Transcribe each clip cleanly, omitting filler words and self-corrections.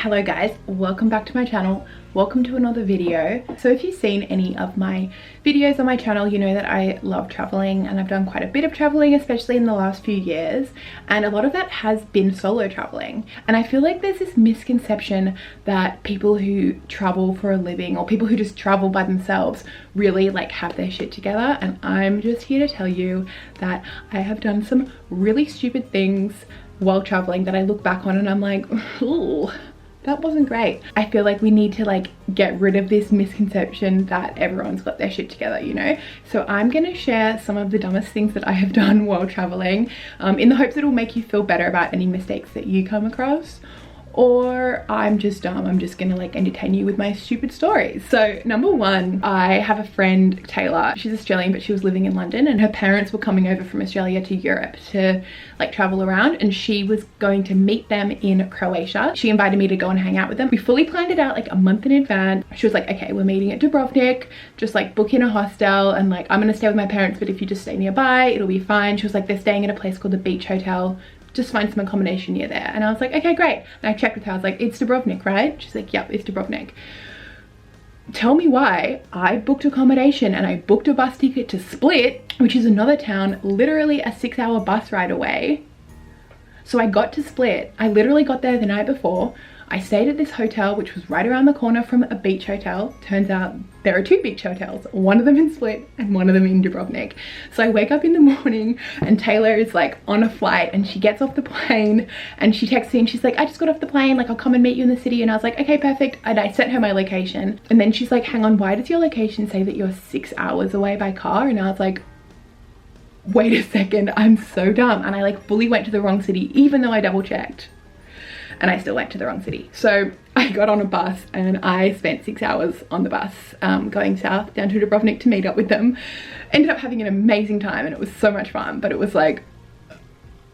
Hello guys, welcome back to my channel. Welcome to another video. So if you've seen any of my videos on my channel, you know that I love traveling and I've done quite a bit of traveling, especially in the last few years, and a lot of that has been solo traveling. And I feel like there's this misconception that people who travel for a living or people who just travel by themselves really like have their shit together, and I'm just here to tell you that I have done some really stupid things while traveling that I look back on and I'm like, ooh, that wasn't great. I feel like we need to like get rid of this misconception that everyone's got their shit together, you know? So I'm gonna share some of the dumbest things that I have done while traveling, in the hopes that it'll make you feel better about any mistakes that you come across. Or I'm just dumb, I'm just gonna like entertain you with my stupid stories. So number one, I have a friend, Taylor. She's Australian, but she was living in London, and her parents were coming over from Australia to Europe to like travel around, and she was going to meet them in Croatia. She invited me to go and hang out with them. We fully planned it out like a month in advance. She was like, okay, we're meeting at Dubrovnik, just like book in a hostel, and like I'm gonna stay with my parents, but if you just stay nearby, it'll be fine. She was like, they're staying at a place called the Beach Hotel, just find some accommodation near there. And I was like, okay, great. And I checked with her, I was like, it's Dubrovnik, right? She's like, yep, it's Dubrovnik. Tell me why I booked accommodation and I booked a bus ticket to Split, which is another town, literally a 6-hour bus ride away. So I got to Split. I literally got there the night before. I stayed at this hotel, which was right around the corner from a beach hotel. Turns out there are 2 beach hotels, one of them in Split and one of them in Dubrovnik. So I wake up in the morning and Taylor is like on a flight, and she gets off the plane and she texts me and she's like, I just got off the plane, like I'll come and meet you in the city. And I was like, okay, perfect. And I sent her my location, and then she's like, hang on, why does your location say that you're 6 hours away by car? And I was like, wait a second, I'm so dumb. And I like fully went to the wrong city, even though I double checked. And I still went to the wrong city. So I got on a bus and I spent 6 hours on the bus going south down to Dubrovnik to meet up with them. Ended up having an amazing time and it was so much fun, but it was like,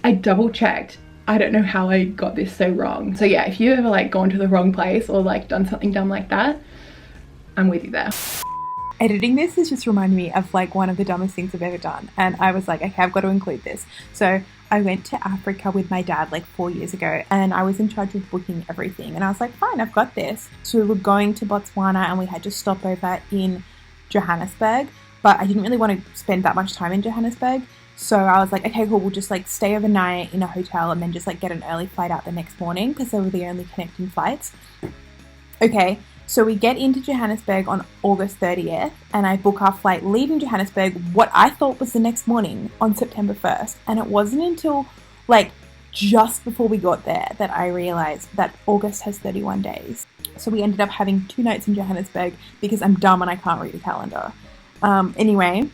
I double checked. I don't know how I got this so wrong. So yeah, if you ever like gone to the wrong place or like done something dumb like that, I'm with you there. Editing this has just reminded me of like one of the dumbest things I've ever done, and I was like, okay, I've got to include this. So I went to Africa with my dad like 4 years ago, and I was in charge of booking everything, and I was like, fine, I've got this. So we were going to Botswana and we had to stop over in Johannesburg, but I didn't really want to spend that much time in Johannesburg. So I was like, okay, cool, we'll just like stay overnight in a hotel and then just like get an early flight out the next morning because they were the only connecting flights. Okay. So we get into Johannesburg on August 30th, and I book our flight leaving Johannesburg what I thought was the next morning on September 1st. And it wasn't until like just before we got there that I realized that August has 31 days. So we ended up having 2 nights in Johannesburg because I'm dumb and I can't read a calendar. Anyway,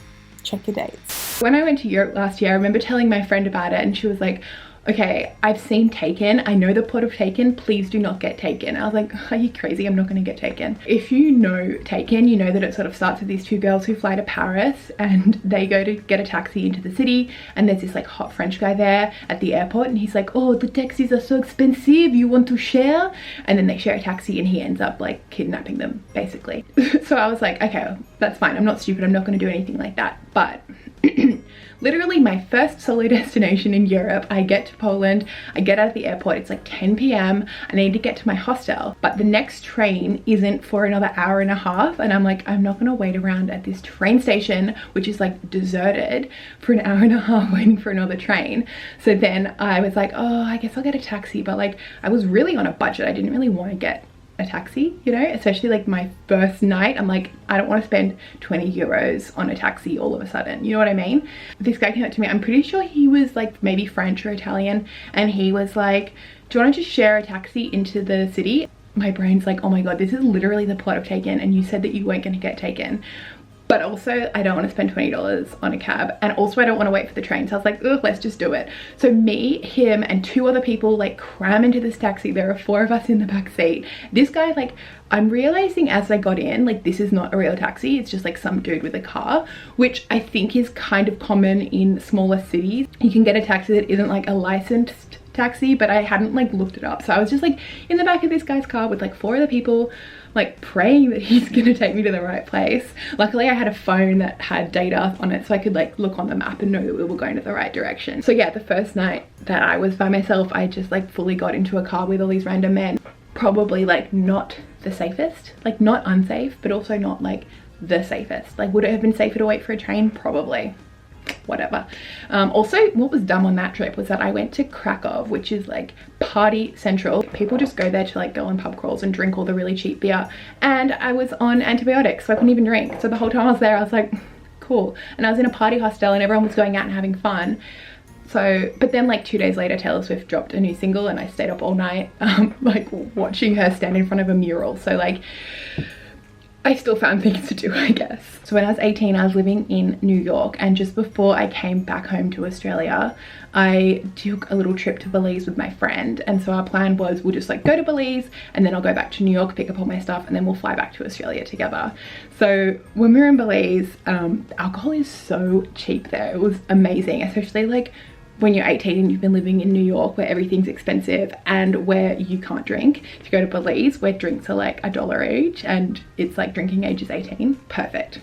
check your dates. When I went to Europe last year, I remember telling my friend about it and she was like, okay, I've seen Taken. I know the plot of Taken. Please do not get taken. I was like, are you crazy? I'm not going to get taken. If you know Taken, you know that it sort of starts with these 2 girls who fly to Paris and they go to get a taxi into the city, and there's this like hot French guy there at the airport and he's like, oh, the taxis are so expensive. You want to share? And then they share a taxi and he ends up like kidnapping them basically. So I was like, okay, that's fine. I'm not stupid. I'm not going to do anything like that. But literally my first solo destination in Europe, I get to Poland, I get out of the airport, it's like 10 p.m, I need to get to my hostel, but the next train isn't for another hour and a half, and I'm like, I'm not gonna wait around at this train station, which is like deserted, for an hour and a half waiting for another train. So then I was like, oh, I guess I'll get a taxi, but like I was really on a budget. I didn't really want to get a taxi, you know, especially like my first night. I'm like, I don't want to spend 20 euros on a taxi all of a sudden, you know what I mean? This guy came up to me, I'm pretty sure he was like maybe French or Italian, and he was like, do you want to just share a taxi into the city? My brain's like, oh my god, this is literally the plot of Taken, and you said that you weren't going to get taken. But also I don't want to spend $20 on a cab, and also I don't want to wait for the train. So I was like, ugh, let's just do it. So me, him, and 2 other people like cram into this taxi. There are 4 of us in the back seat. This guy, like, I'm realizing as I got in, like, this is not a real taxi. It's just like some dude with a car, which I think is kind of common in smaller cities. You can get a taxi that isn't like a licensed taxi, but I hadn't like looked it up. So I was just like in the back of this guy's car with like 4 other people, like praying that he's gonna take me to the right place. Luckily I had a phone that had data on it, so I could like look on the map and know that we were going to the right direction. So yeah, the first night that I was by myself, I just like fully got into a car with all these random men. probably like not the safest, like not unsafe, but also not like the safest. Like, would it have been safer to wait for a train? Probably. Whatever. Also, what was dumb on that trip was that I went to Krakov, which is like party central. People just go there to like go on pub crawls and drink all the really cheap beer, and I was on antibiotics, so I couldn't even drink. So the whole time I was there, I was like, cool. And I was in a party hostel and everyone was going out and having fun. So, but then like 2 days later, Taylor Swift dropped a new single and I stayed up all night like watching her stand in front of a mural. So like, I still found things to do, I guess. So when I was 18, I was living in New York, and just before I came back home to Australia, I took a little trip to Belize with my friend. And so our plan was we'll just like go to Belize and then I'll go back to New York, pick up all my stuff, and then we'll fly back to Australia together. So when we were in Belize, alcohol is so cheap there. It was amazing, especially like when you're 18 and you've been living in New York where everything's expensive and where you can't drink. To go to Belize where drinks are like $1 each and it's like drinking age is 18, perfect.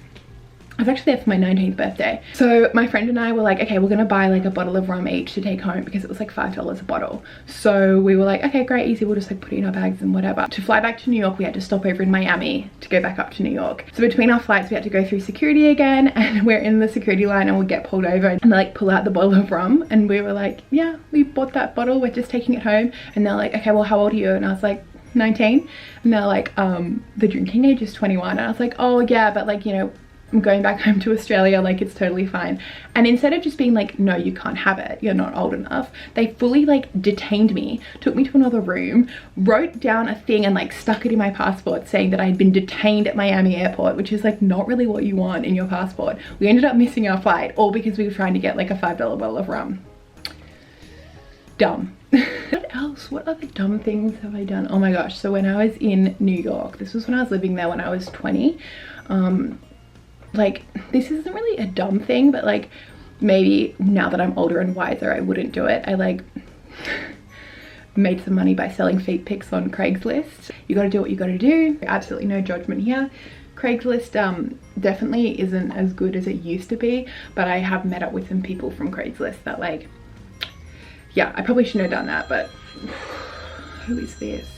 I was actually there for my 19th birthday. So my friend and I were like, okay, we're gonna buy like a bottle of rum each to take home because it was like $5 a bottle. So we were like, okay, great, easy, we'll just like put it in our bags and whatever. To fly back to New York, we had to stop over in Miami to go back up to New York. So between our flights, we had to go through security again, and we're in the security line and we'll get pulled over and they like pull out the bottle of rum, and we were like, yeah, we bought that bottle, we're just taking it home. And they're like, okay, well, how old are you? And I was like, 19. And they're like, the drinking age is 21. And I was like, oh yeah, but like, you know, I'm going back home to Australia, like it's totally fine. And instead of just being like, no, you can't have it, you're not old enough, they fully like detained me, took me to another room, wrote down a thing and like stuck it in my passport saying that I'd been detained at Miami airport, which is like not really what you want in your passport. We ended up missing our flight, all because we were trying to get like a $5 bottle of rum. Dumb. What else? What other dumb things have I done? Oh my gosh. So when I was in New York, this was when I was living there when I was 20. Like, this isn't really a dumb thing, but like maybe now that I'm older and wiser, I wouldn't do it. I like made some money by selling feet pics on Craigslist. You gotta do what you gotta do. Absolutely no judgment here. Craigslist definitely isn't as good as it used to be, but I have met up with some people from Craigslist that like, yeah, I probably shouldn't have done that, but who is this?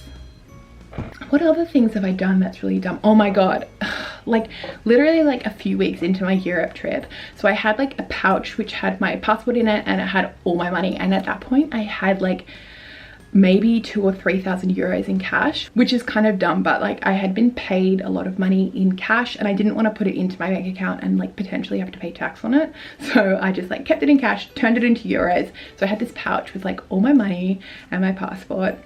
What other things have I done that's really dumb? Oh my god, like literally like a few weeks into my Europe trip, so I had like a pouch which had my passport in it and it had all my money, and at that point I had like maybe 2,000 or 3,000 euros in cash, which is kind of dumb, but like I had been paid a lot of money in cash and I didn't want to put it into my bank account and like potentially have to pay tax on it. So I just like kept it in cash, turned it into euros. So I had this pouch with like all my money and my passport.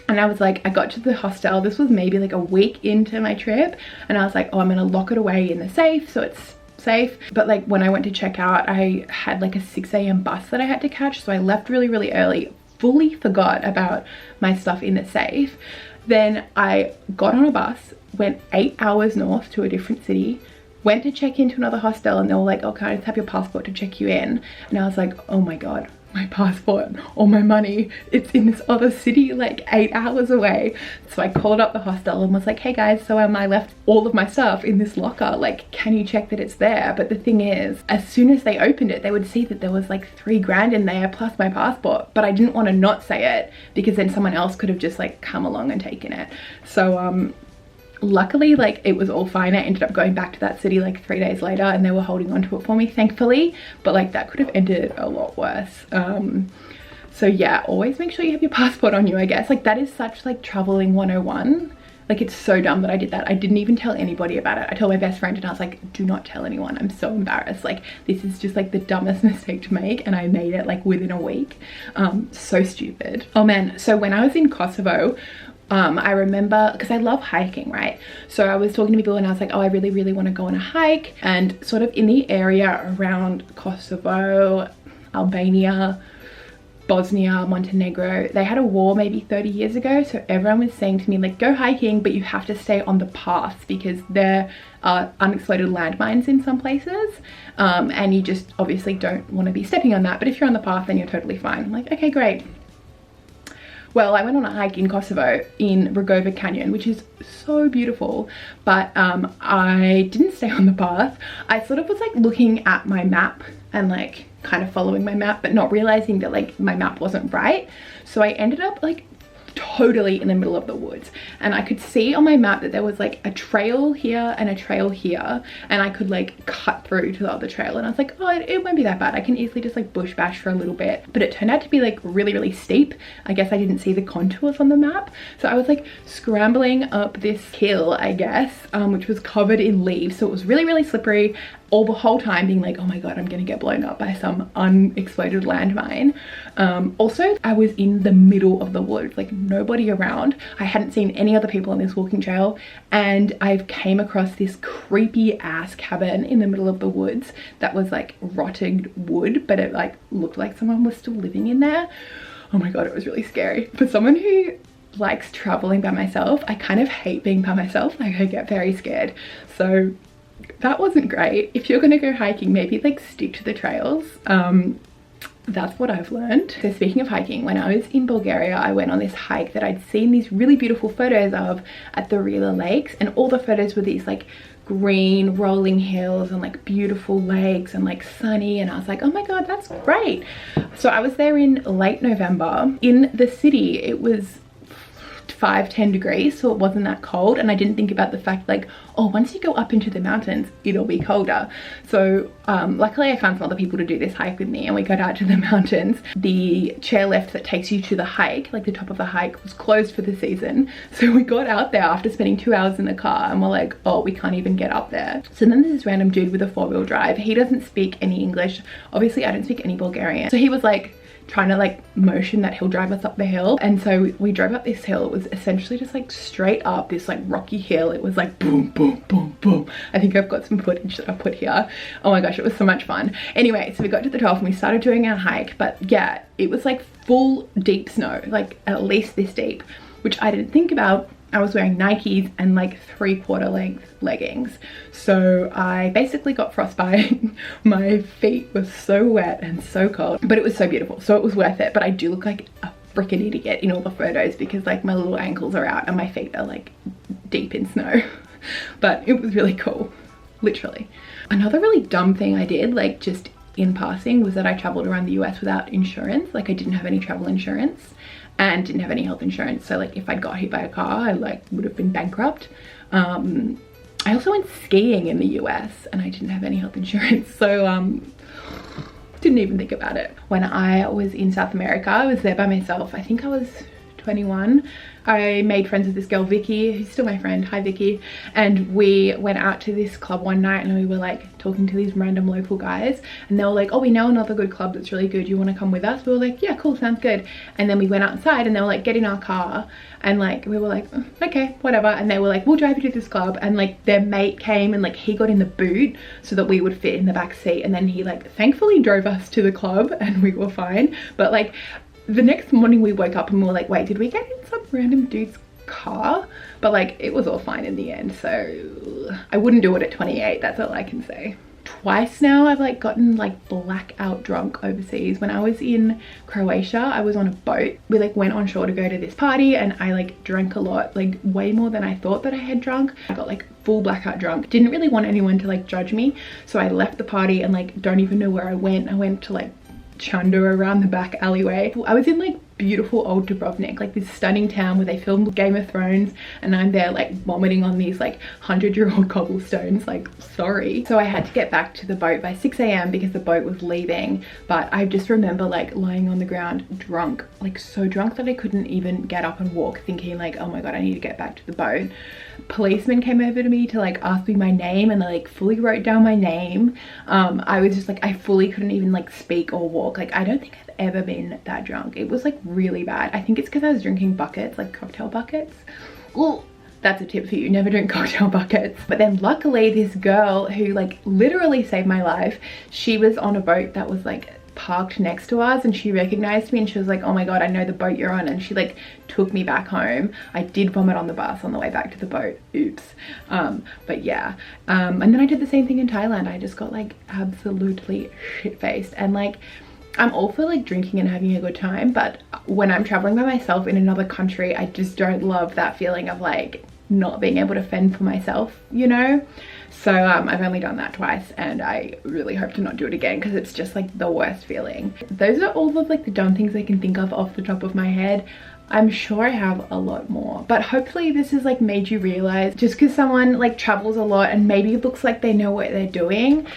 And I was like, I got to the hostel, this was maybe like a week into my trip, and I was like, oh, I'm gonna lock it away in the safe so it's safe. But like when I went to check out, I had like a 6 a.m. bus that I had to catch, so I left really, really early, fully forgot about my stuff in the safe. Then I got on a bus, went 8 hours north to a different city, went to check into another hostel, and they were like, oh, can I just have your passport to check you in? And I was like, oh my god, my passport, all my money, it's in this other city like 8 hours away. So I called up the hostel and was like, hey guys, so I left all of my stuff in this locker, like can you check that it's there? But the thing is, as soon as they opened it, they would see that there was like 3 grand in there plus my passport, but I didn't want to not say it because then someone else could have just like come along and taken it. So luckily like it was all fine. I ended up going back to that city like 3 days later and they were holding on to it for me, thankfully, but like that could have ended a lot worse. So yeah, always make sure you have your passport on you, I guess. Like that is such like traveling 101. Like it's so dumb that I did that. I didn't even tell anybody about it. I told my best friend and I was like, do not tell anyone, I'm so embarrassed. Like this is just like the dumbest mistake to make, and I made it like within a week. So stupid. Oh man, so when I was in Kosovo, I remember, because I love hiking, right? So I was talking to people and I was like, oh, I really, really want to go on a hike. And sort of in the area around Kosovo, Albania, Bosnia, Montenegro, they had a war maybe 30 years ago. So everyone was saying to me like, go hiking, but you have to stay on the path because there are unexploded landmines in some places. And you just obviously don't want to be stepping on that. But if you're on the path, then you're totally fine. I'm like, okay, great. Well, I went on a hike in Kosovo in Rogova Canyon, which is so beautiful, but I didn't stay on the path. I sort of was like looking at my map and like kind of following my map, but not realizing that like my map wasn't right. So I ended up like totally in the middle of the woods, and I could see on my map that there was like a trail here and a trail here, and I could like cut through to the other trail, and I was like, oh, it won't be that bad. I can easily just like bush bash for a little bit. But it turned out to be like really steep. I guess I didn't see the contours on the map, so I was like scrambling up this hill, I guess, which was covered in leaves, so it was really slippery all the whole time, being like, oh my god, I'm gonna get blown up by some unexploded landmine. Also, I was in the middle of the woods, like nobody around. I hadn't seen any other people on this walking trail, and I came across this creepy ass cabin in the middle of the woods that was like rotted wood, but it like looked like someone was still living in there. Oh my god, it was really scary. For someone who likes traveling by myself, I kind of hate being by myself. Like I get very scared, so that wasn't great. If you're gonna go hiking, maybe like stick to the trails. That's what I've learned. So speaking of hiking, when I was in Bulgaria, I went on this hike that I'd seen these really beautiful photos of at the Rila Lakes, and all the photos were these like green rolling hills and like beautiful lakes and like sunny, and I was like, oh my god, that's great. So I was there in late November. In the city it was 5-10 degrees, so it wasn't that cold, and I didn't think about the fact like, oh, once you go up into the mountains it'll be colder. So luckily I found some other people to do this hike with me, and we got out to the mountains. The chairlift that takes you to the hike, like the top of the hike, was closed for the season, so we got out there after spending 2 hours in the car, and we're like, oh, we can't even get up there. So then there's this random dude with a 4-wheel drive. He doesn't speak any English, obviously I don't speak any Bulgarian, so he was like trying to like motion that he'll drive us up the hill. And so we drove up this hill. It was essentially just like straight up this like rocky hill. It was like boom boom. I think I've got some footage that I've put here. Oh my gosh, it was so much fun. Anyway, so we got to the top and we started doing our hike, but yeah, it was like full deep snow, like at least this deep, which I didn't think about. I was wearing Nikes and like 3/4 length leggings, so I basically got frostbite. My feet were so wet and so cold, but it was so beautiful, so it was worth it. But I do look like a freaking idiot in all the photos because like my little ankles are out and my feet are like deep in snow. But it was really cool, literally. Another really dumb thing I did, like just in passing, was that I traveled around the US without insurance. Like I didn't have any travel insurance and didn't have any health insurance, so like if I got hit by a car I like would have been bankrupt. I also went skiing in the US and I didn't have any health insurance, so didn't even think about it. When I was in South America, I was there by myself. I think I was 21. I made friends with this girl Vicky, who's still my friend. Hi Vicky. And we went out to this club one night and we were like talking to these random local guys, and they were like, oh, we know another good club that's really good, you want to come with us? We were like, yeah, cool, sounds good. And then we went outside and they were like, get in our car, and like we were like, okay, whatever. And they were like, we'll drive you to this club. And like their mate came and like he got in the boot so that we would fit in the back seat, and then he like thankfully drove us to the club and we were fine. But like the next morning we woke up and we were like, wait, did we get in some random dude's car? But like it was all fine in the end, so I wouldn't do it at 28, that's all I can say. Twice now I've like gotten like blackout drunk overseas. When I was in Croatia, I was on a boat. We like went on shore to go to this party and I like drank a lot, like way more than I thought that I had drunk. I got like full blackout drunk. Didn't really want anyone to like judge me, so I left the party and like don't even know where I went. I went to like chunder around the back alleyway. I was in like beautiful old Dubrovnik, like this stunning town where they filmed Game of Thrones, and I'm there like vomiting on these like 100-year-old cobblestones, like sorry. So I had to get back to the boat by 6 AM because the boat was leaving, but I just remember like lying on the ground drunk, like so drunk that I couldn't even get up and walk, thinking like, oh my god, I need to get back to the boat. Policemen came over to me to like ask me my name, and they like fully wrote down my name. I was just like, I fully couldn't even like speak or walk. Like I don't think I've ever been that drunk. It was like really bad. I think it's because I was drinking buckets, like cocktail buckets. Well, that's a tip for you, never drink cocktail buckets. But then luckily this girl who like literally saved my life, she was on a boat that was like parked next to us, and she recognized me and she was like, oh my god, I know the boat you're on, and she like took me back home. I did vomit on the bus on the way back to the boat, oops. But yeah, and then I did the same thing in Thailand. I just got like absolutely shit-faced, and like I'm all for like drinking and having a good time, but when I'm traveling by myself in another country, I just don't love that feeling of like not being able to fend for myself, you know? So I've only done that twice, and I really hope to not do it again because it's just like the worst feeling. Those are all of like the dumb things I can think of off the top of my head. I'm sure I have a lot more, but hopefully this has like made you realize just because someone like travels a lot and maybe it looks like they know what they're doing,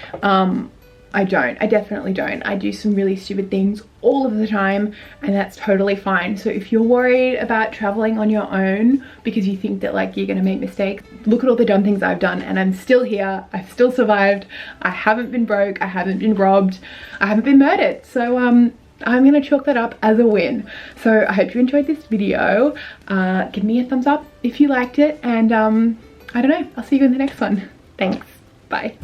I don't. I definitely don't. I do some really stupid things all of the time, and that's totally fine. So if you're worried about traveling on your own because you think that like you're gonna make mistakes, look at all the dumb things I've done and I'm still here. I've still survived. I haven't been broke. I haven't been robbed. I haven't been murdered. So I'm gonna chalk that up as a win. So I hope you enjoyed this video. Give me a thumbs up if you liked it, and I don't know, I'll see you in the next one. Thanks. Bye.